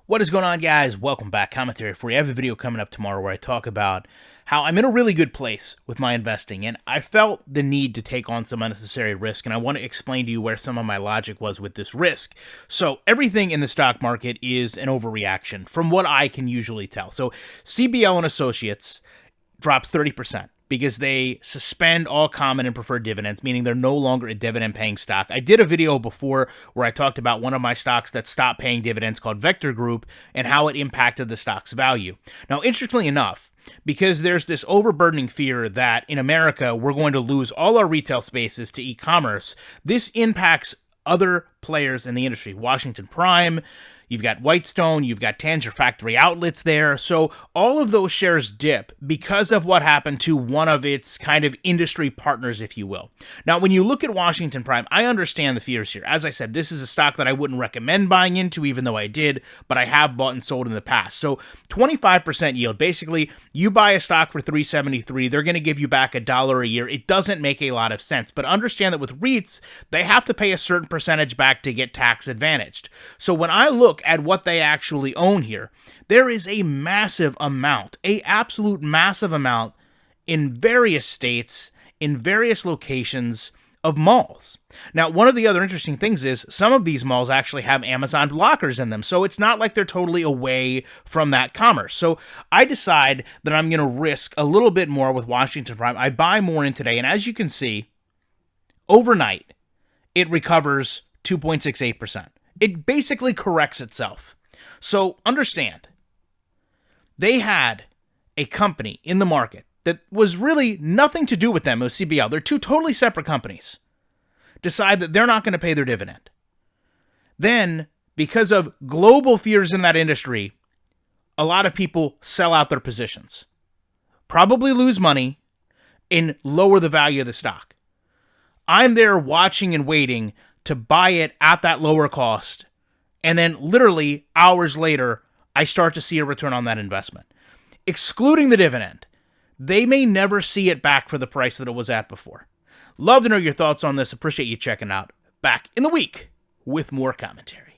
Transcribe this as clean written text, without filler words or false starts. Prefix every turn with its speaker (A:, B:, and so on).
A: What is going on, guys? Welcome back. Commentary for you. I have a video coming up tomorrow where I talk about how I'm in a really good place with my investing, and I felt the need to take on some unnecessary risk, and I want to explain to you where some of my logic was with this risk. So everything in the stock market is an overreaction, from what I can usually tell. So CBL and Associates drops 30%. Because they suspend all common and preferred dividends, meaning they're no longer a dividend-paying stock. I did a video before where I talked about one of my stocks that stopped paying dividends called Vector Group and how it impacted the stock's value. Now, interestingly enough, because there's this overburdening fear that in America we're going to lose all our retail spaces to e-commerce, this impacts other players in the industry. Washington Prime, you've got Whitestone, you've got Tanger Factory Outlets there. So all of those shares dip because of what happened to one of its kind of industry partners, if you will. Now, when you look at Washington Prime, I understand the fears here. As I said, this is a stock that I wouldn't recommend buying into, even though I did, but I have bought and sold in the past. So 25% yield. Basically, you buy a stock for $3.73, they're going to give you back $1 a year. It doesn't make a lot of sense, but understand that with REITs, they have to pay a certain percentage back to get tax advantaged. So when I look at what they actually own here, there is a massive amount, a absolute massive amount in various states, in various locations of malls. Now, one of the other interesting things is some of these malls actually have Amazon lockers in them, so it's not like they're totally away from that commerce. So I decide that I'm going to risk a little bit more with Washington Prime. I buy more in today, and as you can see, overnight, it recovers 2.68%. It basically corrects itself. So understand, they had a company in the market that was really nothing to do with them. It was CBL. They're two totally separate companies. Decide that they're not going to pay their dividend. Then, because of global fears in that industry, a lot of people sell out their positions. Probably lose money and lower the value of the stock. I'm there watching and waiting to buy it at that lower cost, and then literally hours later, I start to see a return on that investment. Excluding the dividend, they may never see it back for the price that it was at before. Love to know your thoughts on this. Appreciate you checking out. Back in the week with more commentary.